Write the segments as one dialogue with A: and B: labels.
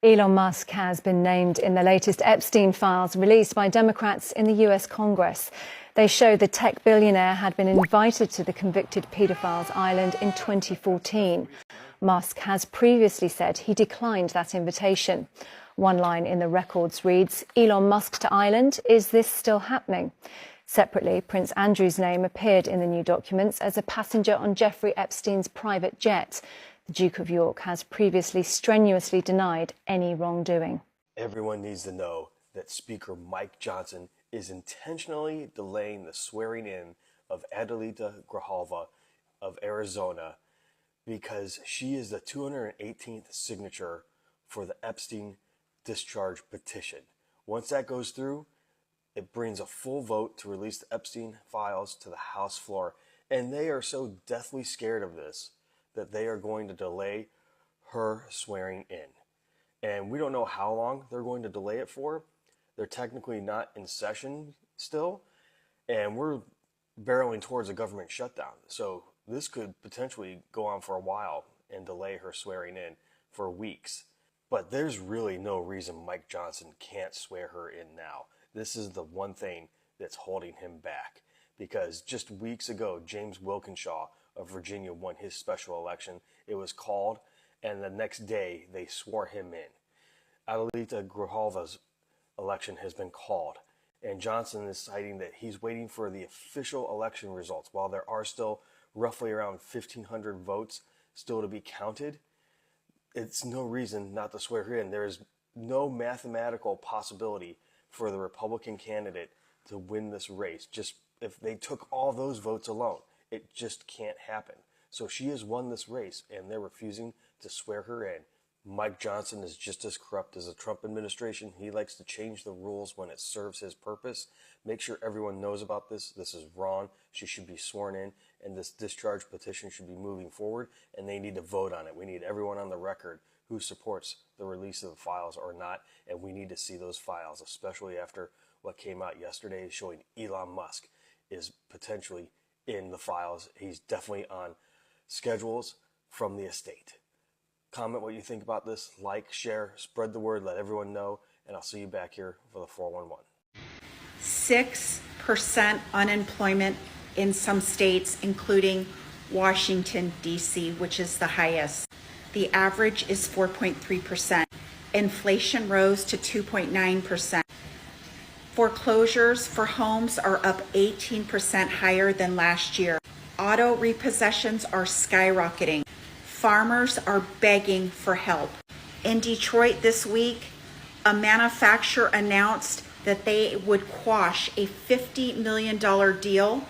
A: Elon Musk has been named in the latest Epstein files released by Democrats in the US Congress. They show the tech billionaire had been invited to the convicted pedophiles island in 2014. Musk has previously said he declined that invitation. One line in the records reads, "Elon Musk to island, is this still happening?" Separately, Prince Andrew's name appeared in the new documents as a passenger on Jeffrey Epstein's private jet. The Duke of York has previously strenuously denied any wrongdoing.
B: Everyone needs to know that Speaker Mike Johnson is intentionally delaying the swearing in of Adelita Grijalva of Arizona because she is the 218th signature for the Epstein discharge petition. Once that goes through, it brings a full vote to release the Epstein files to the House floor. And they are so deathly scared of this that they are going to delay her swearing in. And we don't know how long they're going to delay it for. They're technically not in session still, and we're barreling towards a government shutdown. So this could potentially go on for a while and delay her swearing in for weeks. But there's really no reason Mike Johnson can't swear her in now. This is the one thing that's holding him back, because just weeks ago, James Wilkinshaw of Virginia won his special election. It was called, and the next day they swore him in. Adelita Grijalva's election has been called, and Johnson is citing that he's waiting for the official election results. While there are still roughly around 1,500 votes still to be counted, it's no reason not to swear her in. There is no mathematical possibility for the Republican candidate to win this race. Just if they took all those votes alone, it just can't happen. So she has won this race, and they're refusing to swear her in. Mike Johnson is just as corrupt as the Trump administration. He likes to change the rules when it serves his purpose. Make sure everyone knows about this. This is wrong. She should be sworn in, and this discharge petition should be moving forward, and they need to vote on it. We need everyone on the record who supports the release of the files or not, and we need to see those files, especially after what came out yesterday showing Elon Musk is potentially in the files. He's definitely on schedules from the estate. Comment what you think about this, like, share, spread the word, let everyone know, and I'll see you back here for the 411.
C: 6% unemployment in some states, including Washington, D.C., which is the highest. The average is 4.3%. Inflation rose to 2.9%. Foreclosures for homes are up 18% higher than last year. Auto repossessions are skyrocketing. Farmers are begging for help. In Detroit this week, a manufacturer announced that they would quash a $50 million deal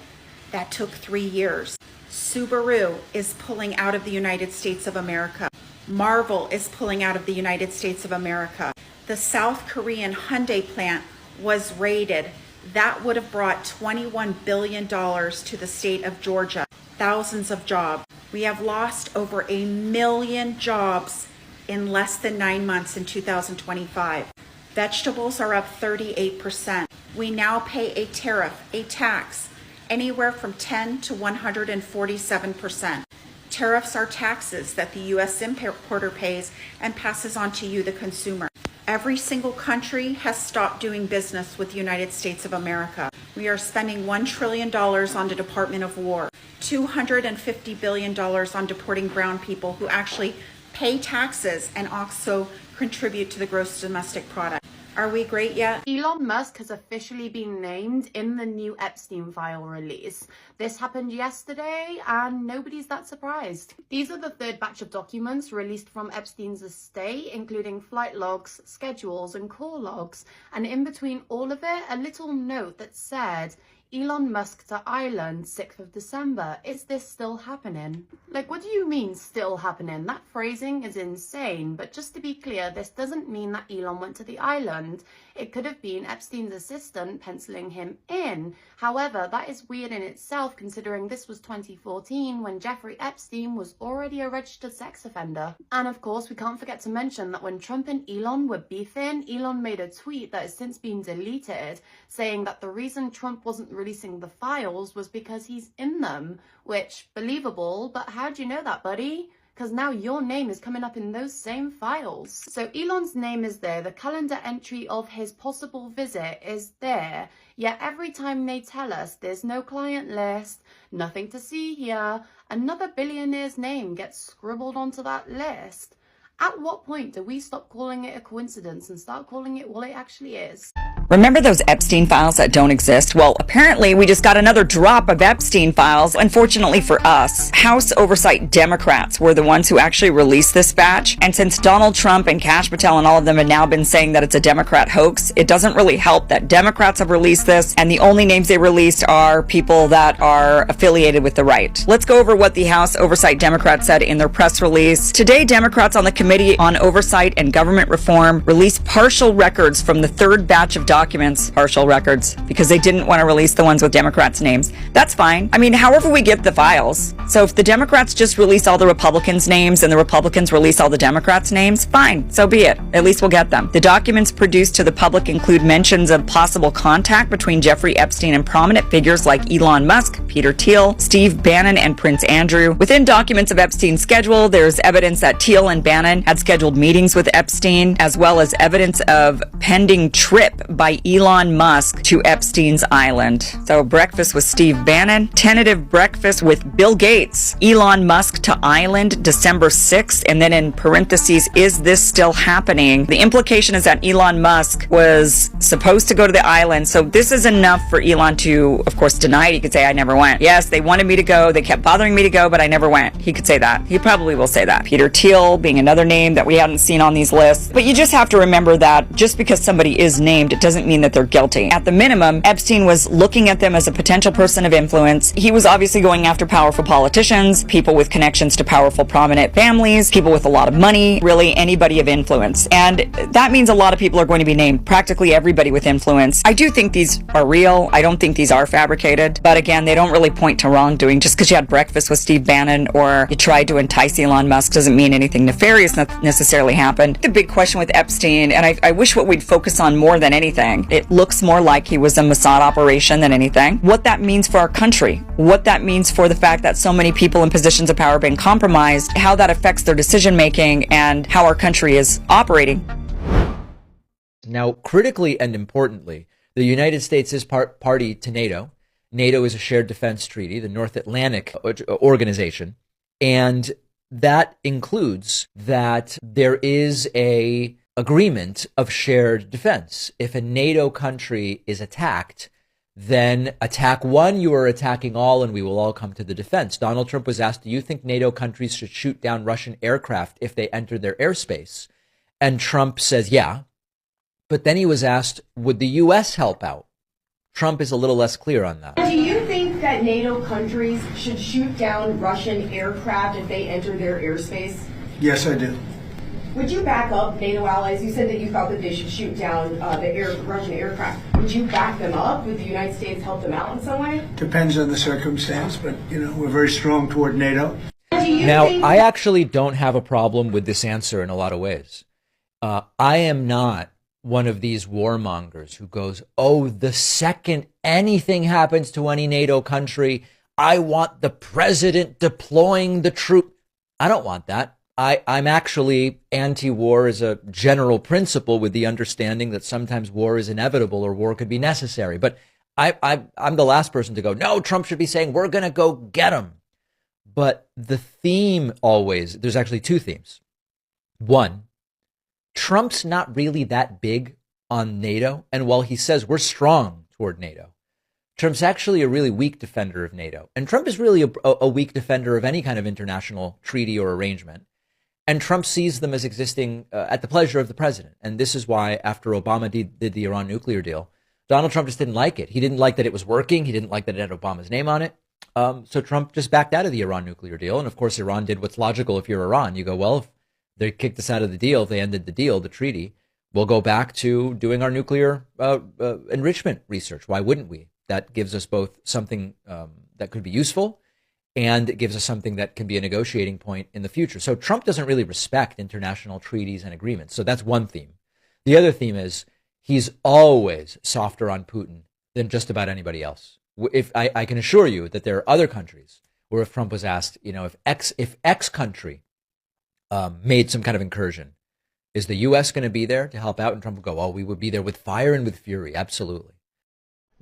C: that took 3 years. Subaru is pulling out of the United States of America. Marvel is pulling out of the United States of America. The South Korean Hyundai plant was raided. That would have brought $21 billion to the state of Georgia. Thousands of jobs. We have lost over 1 million jobs in less than 9 months in 2025. Vegetables are up 38%. We now pay a tariff, a tax, anywhere from 10 to 147%. Tariffs are taxes that the U.S. importer pays and passes on to you, the consumer. Every single country has stopped doing business with the United States of America. We are spending $1 trillion on the Department of War, $250 billion on deporting brown people who actually pay taxes and also contribute to the gross domestic product. Are we great yet?
D: Elon Musk has officially been named in the new Epstein file release. This happened yesterday and nobody's that surprised. These are the third batch of documents released from Epstein's estate, including flight logs, schedules and call logs. And in between all of it, a little note that said, Elon Musk to island, 6th of December. Is this still happening? Like, what do you mean still happening? That phrasing is insane. But just to be clear, this doesn't mean that Elon went to the island. It could have been Epstein's assistant penciling him in. However, that is weird in itself, considering this was 2014 when Jeffrey Epstein was already a registered sex offender. And of course, we can't forget to mention that when Trump and Elon were beefing, Elon made a tweet that has since been deleted, saying that the reason Trump wasn't releasing the files was because he's in them, which, believable, but how do you know that, buddy? because now your name is coming up in those same files. So Elon's name is there, the calendar entry of his possible visit is there, yet every time they tell us there's no client list, nothing to see here, another billionaire's name gets scribbled onto that list. At what point do we stop calling it a coincidence and start calling it what it actually is?
E: Remember those Epstein files that don't exist? Well, apparently we just got another drop of Epstein files, unfortunately for us. House Oversight Democrats were the ones who actually released this batch. And since Donald Trump and Kash Patel and all of them have now been saying that it's a Democrat hoax, it doesn't really help that Democrats have released this, and the only names they released are people that are affiliated with the right. Let's go over what the House Oversight Democrats said in their press release. Today, Democrats on the Committee on Oversight and Government Reform released partial records from the third batch of documents, partial records, because they didn't want to release the ones with Democrats' names. That's fine. I mean, however we get the files. So if the Democrats just release all the Republicans' names and the Republicans release all the Democrats' names, fine, so be it. At least we'll get them. The documents produced to the public include mentions of possible contact between Jeffrey Epstein and prominent figures like Elon Musk, Peter Thiel, Steve Bannon, and Prince Andrew. Within documents of Epstein's schedule, there's evidence that Thiel and Bannon had scheduled meetings with Epstein, as well as evidence of pending trip by Elon Musk to Epstein's island. So breakfast with Steve Bannon, tentative breakfast with Bill Gates, Elon Musk to island December 6th, and then in parentheses, is this still happening? The implication is that Elon Musk was supposed to go to the island, so this is enough for Elon to, of course, deny it. He could say, I never went. Yes, they wanted me to go, they kept bothering me to go, but I never went. He could say that. He probably will say that. Peter Thiel being another name that we hadn't seen on these lists. But you just have to remember that just because somebody is named, it doesn't mean that they're guilty. At the minimum, Epstein was looking at them as a potential person of influence. He was obviously going after powerful politicians, people with connections to powerful prominent families, people with a lot of money, really anybody of influence. And that means a lot of people are going to be named, practically everybody with influence. I do think these are real. I don't think these are fabricated. But again, they don't really point to wrongdoing. Just because you had breakfast with Steve Bannon or you tried to entice Elon Musk doesn't mean anything nefarious necessarily happened. The big question with Epstein, and I wish what we'd focus on more than anything, it looks more like he was a Mossad operation than anything. What that means for our country, what that means for the fact that so many people in positions of power have been compromised, how that affects their decision making, and how our country is operating.
F: Now, critically and importantly, the United States is party to NATO. NATO is a shared defense treaty, the North Atlantic organization, and that includes that there is a agreement of shared defense. If a NATO country is attacked, then attack one, you are attacking all, and we will all come to the defense. Donald Trump was asked, do you think NATO countries should shoot down Russian aircraft if they enter their airspace? And Trump says, yeah. But then he was asked, would the U.S. help out? Trump is a little less clear on that.
G: Do you think that NATO countries should shoot down Russian aircraft if they enter their airspace?
H: Yes, I do.
G: Would you back up NATO allies? You said that you felt that they should shoot down the Russian aircraft. Would you back them up? Would the United States help them out in some way?
H: Depends on the circumstance, but, we're very strong toward NATO.
F: Now, I actually don't have a problem with this answer in a lot of ways. I am not one of these warmongers who goes, oh, the second anything happens to any NATO country, I want the president deploying the troop. I don't want that. I'm actually anti-war as a general principle, with the understanding that sometimes war is inevitable or war could be necessary. But I'm the last person to go, no, Trump should be saying, we're going to go get him. But the theme always, there's actually two themes. One, Trump's not really that big on NATO. And while he says we're strong toward NATO, Trump's actually a really weak defender of NATO. And Trump is really a weak defender of any kind of international treaty or arrangement. And Trump sees them as existing at the pleasure of the president. And this is why, after Obama did the Iran nuclear deal, Donald Trump just didn't like it. He didn't like that it was working. He didn't like that it had Obama's name on it. So Trump just backed out of the Iran nuclear deal. And of course, Iran did what's logical if you're Iran. You go, well, if they kicked us out of the deal, if they ended the deal, the treaty, we'll go back to doing our nuclear enrichment research. Why wouldn't we? That gives us both something that could be useful, and it gives us something that can be a negotiating point in the future. So Trump doesn't really respect international treaties and agreements. So that's one theme. The other theme is he's always softer on Putin than just about anybody else. If I can assure you that there are other countries where if Trump was asked, if X country made some kind of incursion. Is the U.S. going to be there to help out? And Trump will go, oh, we would be there with fire and with fury. Absolutely.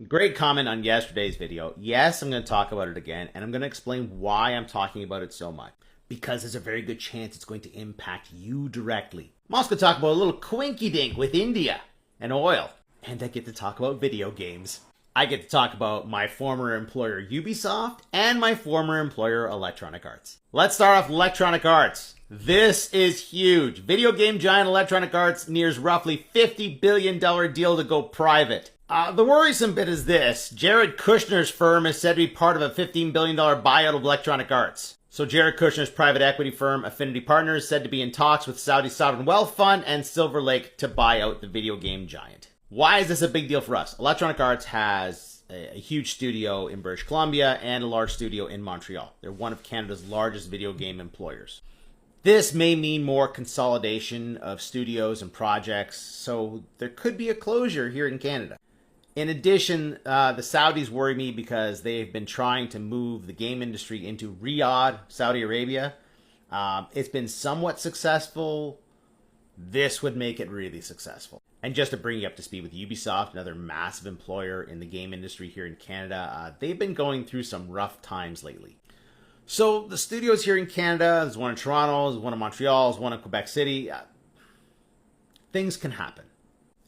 I: Great comment on yesterday's video. Yes, I'm going to talk about it again, and I'm going to explain why I'm talking about it so much. Because there's a very good chance it's going to impact you directly. I'm also going to talk about a little quinky dink with India and oil. And I get to talk about video games. I get to talk about my former employer Ubisoft and my former employer Electronic Arts. Let's start off Electronic Arts. This is huge. Video game giant Electronic Arts nears roughly $50 billion deal to go private. The worrisome bit is this. Jared Kushner's firm is said to be part of a $15 billion buyout of Electronic Arts. So Jared Kushner's private equity firm, Affinity Partners, said to be in talks with Saudi Sovereign Wealth Fund and Silver Lake to buy out the video game giant. Why is this a big deal for us? Electronic Arts has a huge studio in British Columbia and a large studio in Montreal. They're one of Canada's largest video game employers. This may mean more consolidation of studios and projects, so there could be a closure here in Canada. In addition, the Saudis worry me because they've been trying to move the game industry into Riyadh, Saudi Arabia. It's been somewhat successful. This would make it really successful. And just to bring you up to speed with Ubisoft, another massive employer in the game industry here in Canada, they've been going through some rough times lately. So the studios here in Canada, there's one in Toronto, there's one in Montreal, there's one in Quebec City. Things can happen.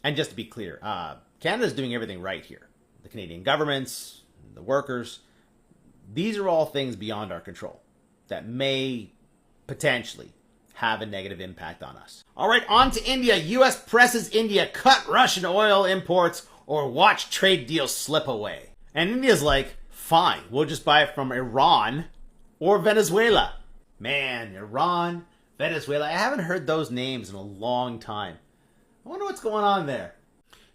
I: And just to be clear, Canada's doing everything right here. The Canadian governments, the workers, these are all things beyond our control that may potentially have a negative impact on us. All right, on to India. U.S. presses India, cut Russian oil imports or watch trade deals slip away. And India's like, fine, we'll just buy it from Iran or Venezuela. Man, Iran, Venezuela, I haven't heard those names in a long time. I wonder what's going on there.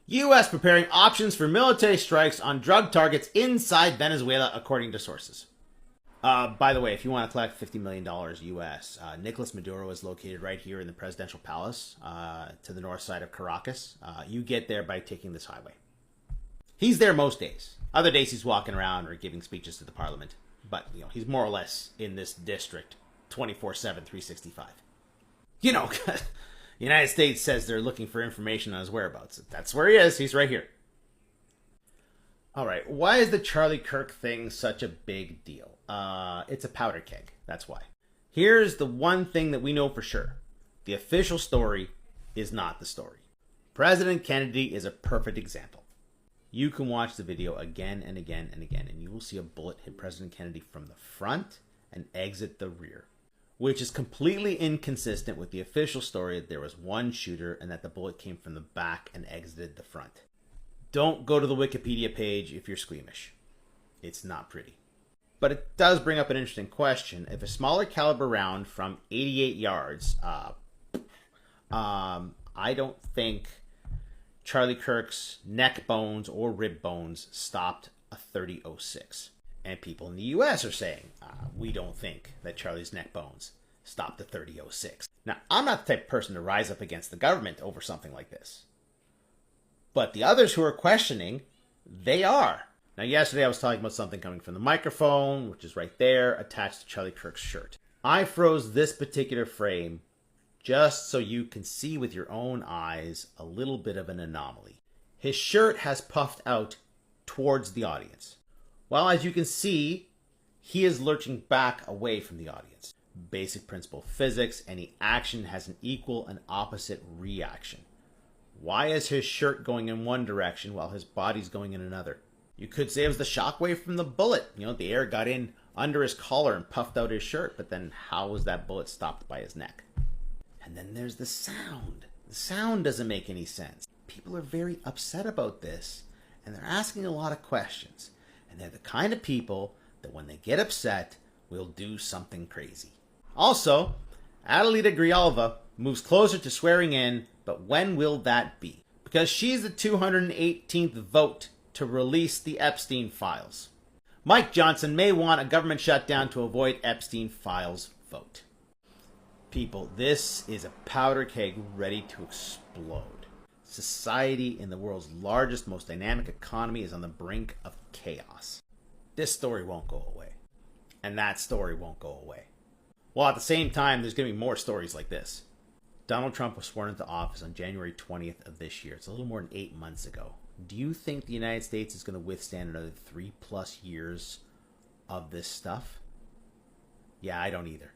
I: U.S. preparing options for military strikes on drug targets inside Venezuela, according to sources. By the way, if you want to collect $50 million U.S., Nicolas Maduro is located right here in the presidential palace to the north side of Caracas. You get there by taking this highway. He's there most days. Other days he's walking around or giving speeches to the parliament. But, he's more or less in this district 24/7, 365. The United States says they're looking for information on his whereabouts. That's where he is. He's right here. All right. Why is the Charlie Kirk thing such a big deal? It's a powder keg. That's why. Here's the one thing that we know for sure. The official story is not the story. President Kennedy is a perfect example. You can watch the video again and again and again, and you will see a bullet hit President Kennedy from the front and exit the rear, which is completely inconsistent with the official story that there was one shooter and that the bullet came from the back and exited the front. Don't go to the Wikipedia page if you're squeamish. It's not pretty. But it does bring up an interesting question. If a smaller caliber round from 88 yards, I don't think Charlie Kirk's neck bones or rib bones stopped a .30-06. And people in the U.S. are saying, we don't think that Charlie's neck bones stopped a .30-06. Now, I'm not the type of person to rise up against the government over something like this. But the others who are questioning, they are. Now, yesterday I was talking about something coming from the microphone, which is right there, attached to Charlie Kirk's shirt. I froze this particular frame just so you can see with your own eyes a little bit of an anomaly. His shirt has puffed out towards the audience. Well, as you can see, he is lurching back away from the audience. Basic principle of physics, any action has an equal and opposite reaction. Why is his shirt going in one direction while his body's going in another? You could say it was the shockwave from the bullet. The air got in under his collar and puffed out his shirt, but then how was that bullet stopped by his neck? And then there's the sound. The sound doesn't make any sense. People are very upset about this, and they're asking a lot of questions. And they're the kind of people that when they get upset, will do something crazy. Also, Adelita Grijalva moves closer to swearing in, but when will that be? Because she's the 218th vote to release the Epstein files. Mike Johnson may want a government shutdown to avoid Epstein files vote. People, this is a powder keg ready to explode. Society in the world's largest, most dynamic economy is on the brink of chaos. This story won't go away. And that story won't go away. Well, at the same time, there's going to be more stories like this. Donald Trump was sworn into office on January 20th of this year. It's a little more than 8 months ago. Do you think the United States is going to withstand another 3+ years of this stuff? Yeah, I don't either.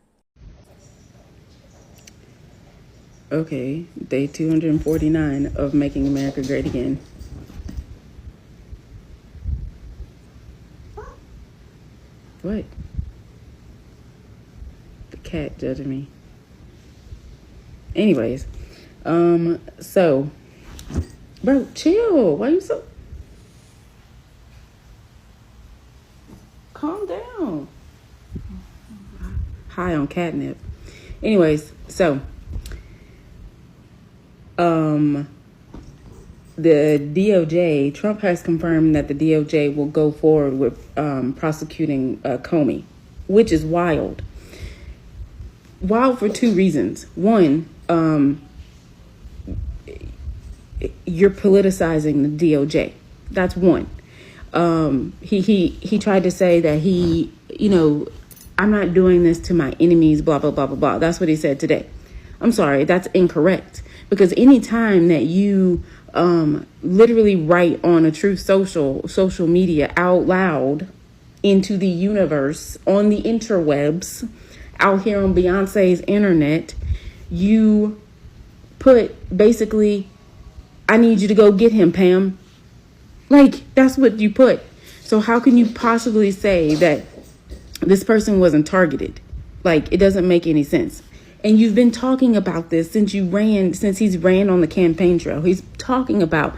J: Okay, day 249 of Making America Great Again. What? The cat judging me. Anyways, so, bro, chill. Why you so... Calm down. High on catnip. Anyways, so, the DOJ, Trump has confirmed that the DOJ will go forward with prosecuting Comey, which is wild. Wild for two reasons. One, you're politicizing the DOJ. That's one. He tried to say that I'm not doing this to my enemies, blah, blah, blah, blah, blah. That's what he said today. I'm sorry, that's incorrect. Because anytime that you literally write on a true social media out loud into the universe, on the interwebs, out here on Beyonce's internet, you put basically, I need you to go get him, Pam. Like, that's what you put. So how can you possibly say that this person wasn't targeted? Like, it doesn't make any sense. And you've been talking about this since he's ran on the campaign trail. He's talking about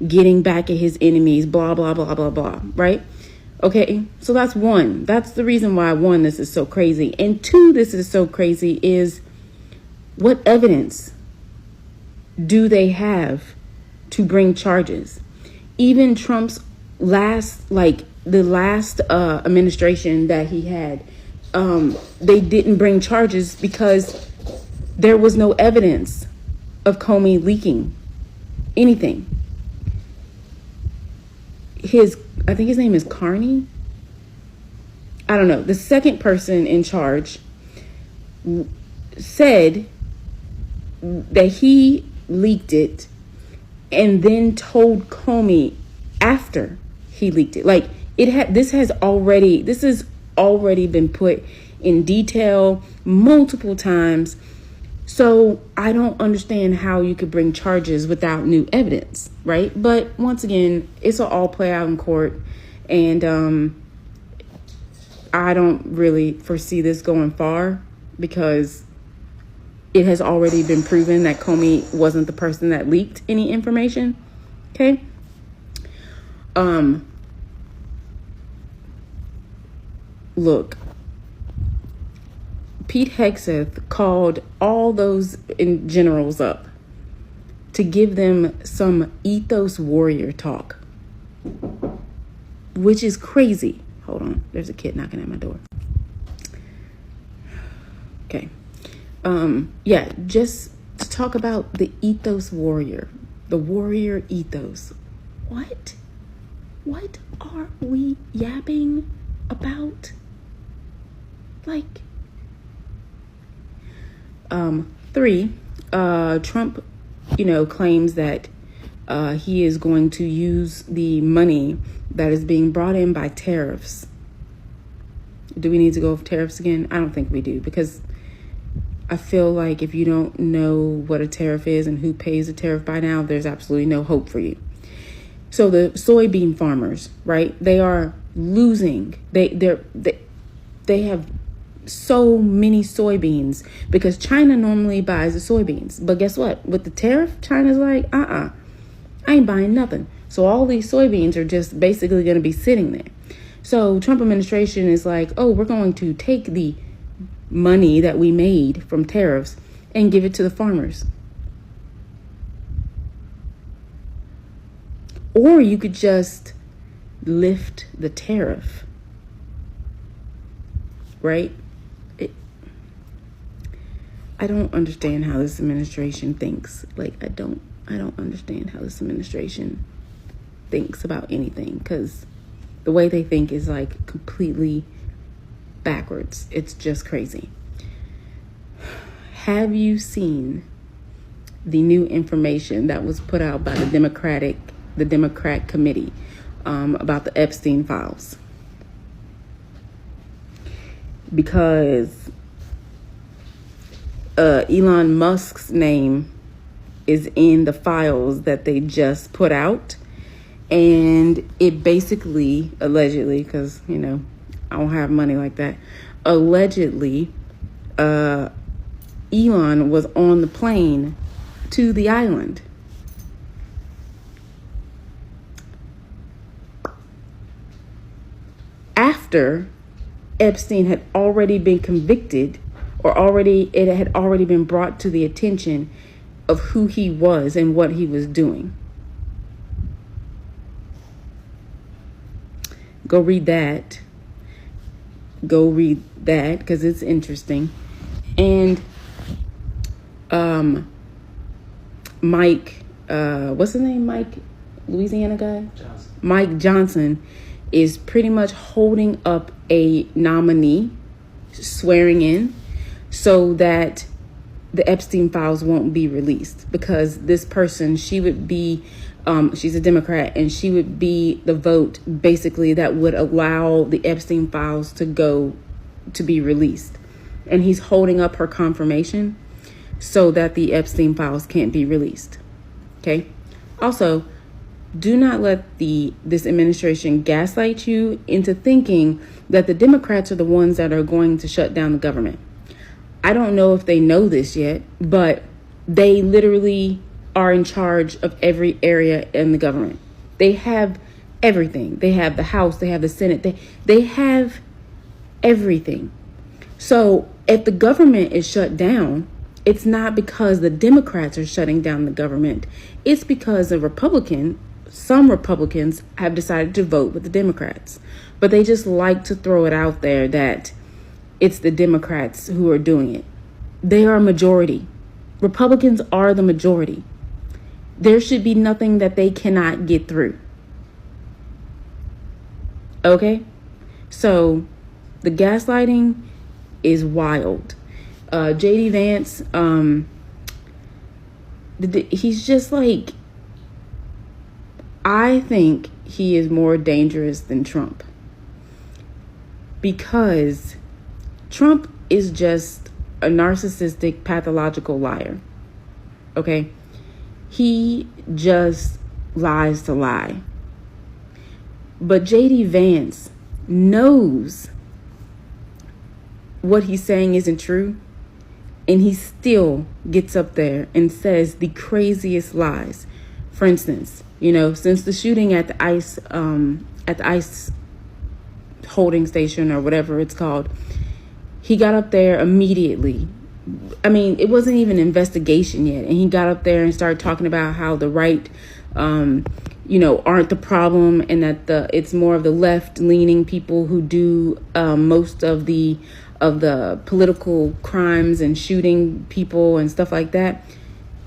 J: getting back at his enemies, blah, blah, blah, blah, blah, right? Okay, so that's one. That's the reason why, one, this is so crazy. And two, this is so crazy is, what evidence do they have to bring charges? Even Trump's last administration that he had, they didn't bring charges because there was no evidence of Comey leaking anything. I think his name is Carney. I don't know. The second person in charge said that he leaked it and then told Comey after he leaked it. Like, this has already been put in detail multiple times. So I don't understand how you could bring charges without new evidence, right? But once again, it's all play out in court. And I don't really foresee this going far because it has already been proven that Comey wasn't the person that leaked any information. Okay? Look, Pete Hegseth called all those generals up to give them some ethos warrior talk, which is crazy. Hold on, there's a kid knocking at my door. Okay. Yeah, just to talk about the ethos warrior, the warrior ethos. What are we yapping about? Like, 3, Trump, claims that he is going to use the money that is being brought in by tariffs. Do we need to go over tariffs again? I don't think we do, because I feel like if you don't know what a tariff is and who pays a tariff by now, there's absolutely no hope for you. So the soybean farmers, right? They are losing. They have so many soybeans because China normally buys the soybeans. But guess what? With the tariff, China's like, I ain't buying nothing. So all these soybeans are just basically going to be sitting there. So Trump administration is like, oh, we're going to take the money that we made from tariffs and give it to the farmers. Or you could just lift the tariff, right? I don't understand how this administration thinks. Like, I don't understand how this administration thinks about anything, because the way they think is like completely backwards. It's just crazy. have you seen the new information that was put out by the Democrat committee about the Epstein files? Because Elon Musk's name is in the files that they just put out, and it basically, allegedly, because I don't have money like that, allegedly Elon was on the plane to the island. After Epstein had already been convicted, or it had already been brought to the attention of who he was and what he was doing. Go read that because it's interesting. And Mike, what's his name? Mike, Louisiana guy? Johnson. Mike Johnson is pretty much holding up a nominee, swearing in, so that the Epstein files won't be released, because this person, she would be, she's a Democrat, and she would be the vote basically that would allow the Epstein files to be released. And he's holding up her confirmation so that the Epstein files can't be released. Okay. Also, do not let this administration gaslight you into thinking that the Democrats are the ones that are going to shut down the government. I don't know if they know this yet, but they literally are in charge of every area in the government. They have everything. They have the House, they have the Senate, they have everything. So if the government is shut down, it's not because the Democrats are shutting down the government. It's because some Republicans have decided to vote with the Democrats. But they just like to throw it out there that it's the Democrats who are doing it. They are a majority. Republicans are the majority. There should be nothing that they cannot get through. Okay? So the gaslighting is wild. JD Vance, he's just like, I think he is more dangerous than Trump, because Trump is just a narcissistic, pathological liar. Okay? He just lies to lie. But JD Vance knows what he's saying isn't true, and he still gets up there and says the craziest lies. For instance, since the shooting at the ICE holding station, or whatever it's called, he got up there immediately. I mean, it wasn't even an investigation yet, and he got up there and started talking about how the right aren't the problem, and that it's more of the left-leaning people who do most of the political crimes and shooting people and stuff like that.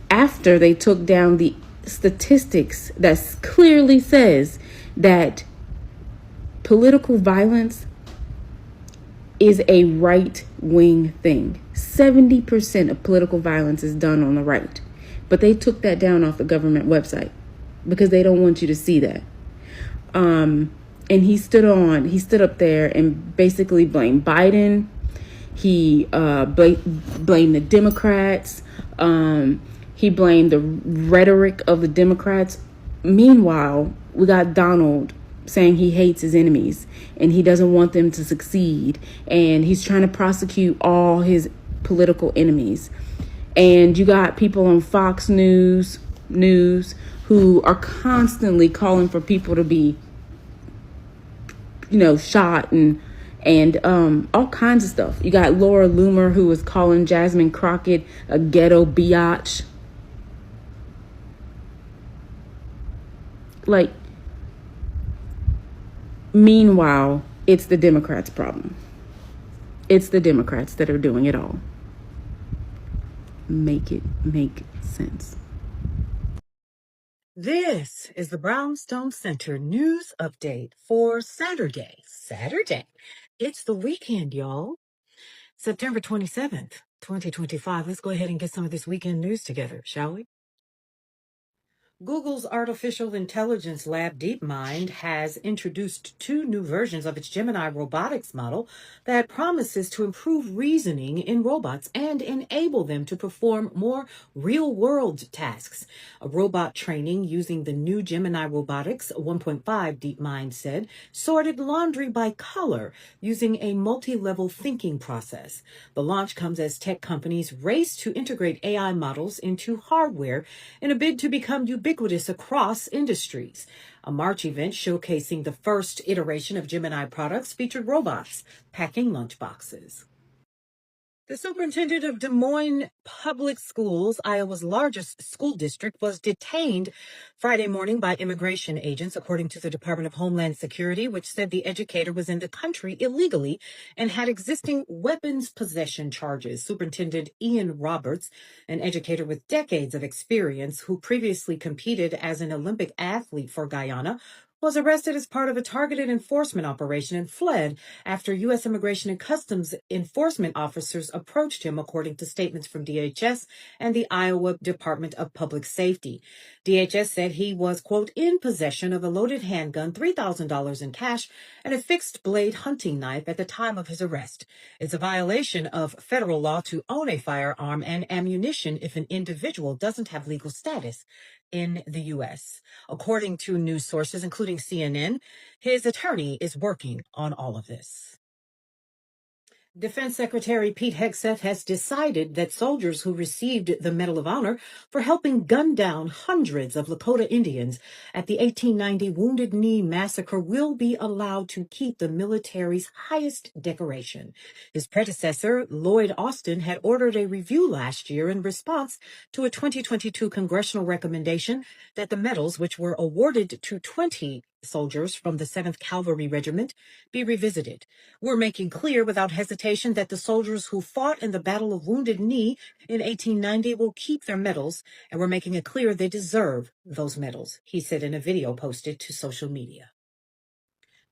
J: After they took down the statistics that clearly says that political violence is a right-wing thing. 70% of political violence is done on the right. But they took that down off the government website because they don't want you to see that. And he stood up there and basically blamed Biden. He blamed the Democrats. He blamed the rhetoric of the Democrats. Meanwhile, we got Donald saying he hates his enemies and he doesn't want them to succeed. And he's trying to prosecute all his political enemies. And you got people on Fox News who are constantly calling for people to be, shot and all kinds of stuff. You got Laura Loomer, who was calling Jasmine Crockett a ghetto biatch. Like, meanwhile, it's the Democrats' problem. It's the Democrats that are doing it all. Make it make sense.
K: This is the Brownstone Center news update for Saturday. It's the weekend, y'all. September 27th. 2025. Let's go ahead and get some of this weekend news together, shall we? Google's artificial intelligence lab DeepMind has introduced 2 new versions of its Gemini robotics model that promises to improve reasoning in robots and enable them to perform more real-world tasks. A robot training using the new Gemini Robotics 1.5, DeepMind said, sorted laundry by color using a multi-level thinking process. The launch comes as tech companies race to integrate AI models into hardware in a bid to become ubiquitous across industries. A March event showcasing the first iteration of Gemini products featured robots packing lunchboxes. The superintendent of Des Moines Public Schools, Iowa's largest school district, was detained Friday morning by immigration agents, according to the Department of Homeland Security, which said the educator was in the country illegally and had existing weapons possession charges. Superintendent Ian Roberts, an educator with decades of experience who previously competed as an Olympic athlete for Guyana, was arrested as part of a targeted enforcement operation and fled after U.S. Immigration and Customs enforcement officers approached him, according to statements from DHS and the Iowa Department of Public Safety. DHS said he was, quote, in possession of a loaded handgun, $3,000 in cash, and a fixed-blade hunting knife at the time of his arrest. It's a violation of federal law to own a firearm and ammunition if an individual doesn't have legal status in the U.S. According to news sources, including CNN, his attorney is working on all of this. Defense Secretary Pete Hegseth has decided that soldiers who received the Medal of Honor for helping gun down hundreds of Lakota Indians at the 1890 Wounded Knee Massacre will be allowed to keep the military's highest decoration. His predecessor, Lloyd Austin, had ordered a review last year in response to a 2022 congressional recommendation that the medals, which were awarded to 20 soldiers from the 7th Cavalry Regiment, be revisited. We're making clear without hesitation that the soldiers who fought in the Battle of Wounded Knee in 1890 will keep their medals, and we're making it clear they deserve those medals, he said in a video posted to social media.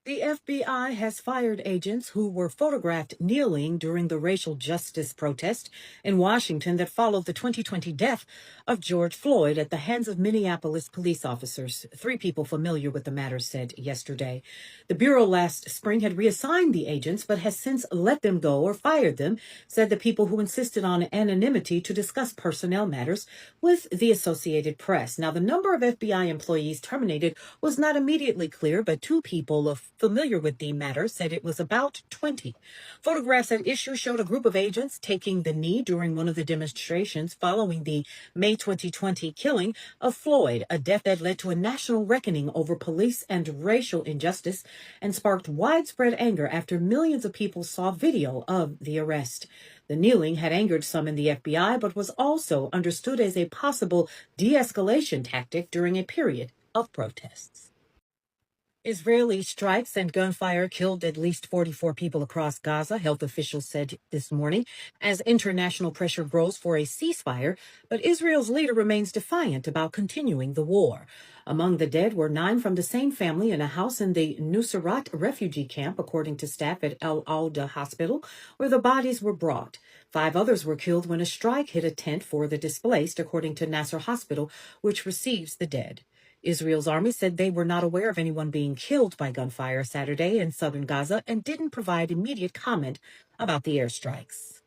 K: The FBI has fired agents who were photographed kneeling during the racial justice protest in Washington that followed the 2020 death of George Floyd at the hands of Minneapolis police officers. 3 people familiar with the matter said yesterday. The Bureau last spring had reassigned the agents, but has since let them go or fired them, said the people who insisted on anonymity to discuss personnel matters with the Associated Press. Now, the number of FBI employees terminated was not immediately clear, but 2 people familiar with the matter said it was about 20. Photographs at issue showed a group of agents taking the knee during one of the demonstrations following the May 2020 killing of Floyd, a death that led to a national reckoning over police and racial injustice and sparked widespread anger after millions of people saw video of the arrest. The kneeling had angered some in the FBI, but was also understood as a possible de-escalation tactic during a period of protests. Israeli strikes and gunfire killed at least 44 people across Gaza, health officials said this morning, as international pressure grows for a ceasefire, but Israel's leader remains defiant about continuing the war. Among the dead were 9 from the same family in a house in the Nuseirat refugee camp, according to staff at Al Auda Hospital, where the bodies were brought. 5 others were killed when a strike hit a tent for the displaced, according to Nasser Hospital, which receives the dead. Israel's army said they were not aware of anyone being killed by gunfire Saturday in southern Gaza and didn't provide immediate comment about the airstrikes.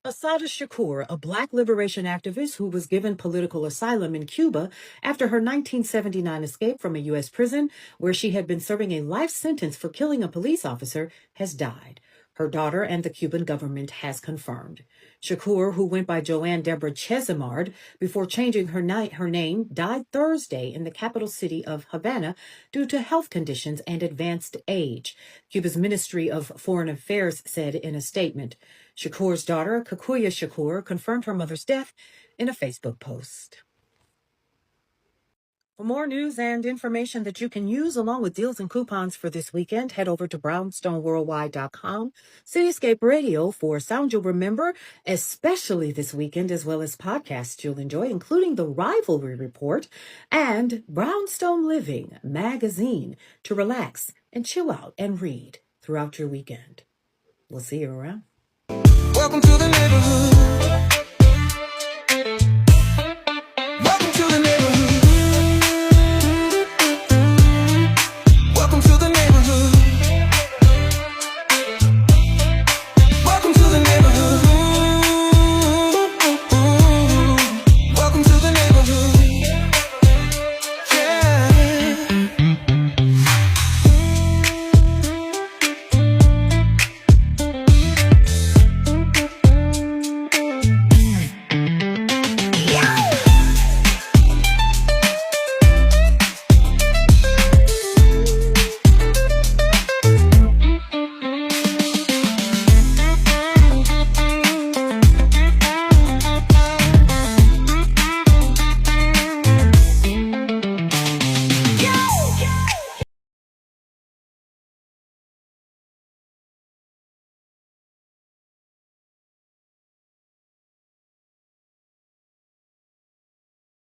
K: Asada Shakur, a black liberation activist who was given political asylum in Cuba after her 1979 escape from a U.S. prison where she had been serving a life sentence for killing a police officer, has died. Her daughter and the Cuban government has confirmed. Shakur, who went by Joanne Deborah Chesimard before changing her name, died Thursday in the capital city of Havana due to health conditions and advanced age, Cuba's Ministry of Foreign Affairs said in a statement. Shakur's daughter, Kikuya Shakur, confirmed her mother's death in a Facebook post. For more news and information that you can use along with deals and coupons for this weekend, head over to brownstoneworldwide.com. Cityscape Radio for sound you'll remember, especially this weekend, as well as podcasts you'll enjoy, including the Rivalry Report and Brownstone Living magazine to relax and chill out and read throughout your weekend. We'll see you around.
L: Welcome to the neighborhood.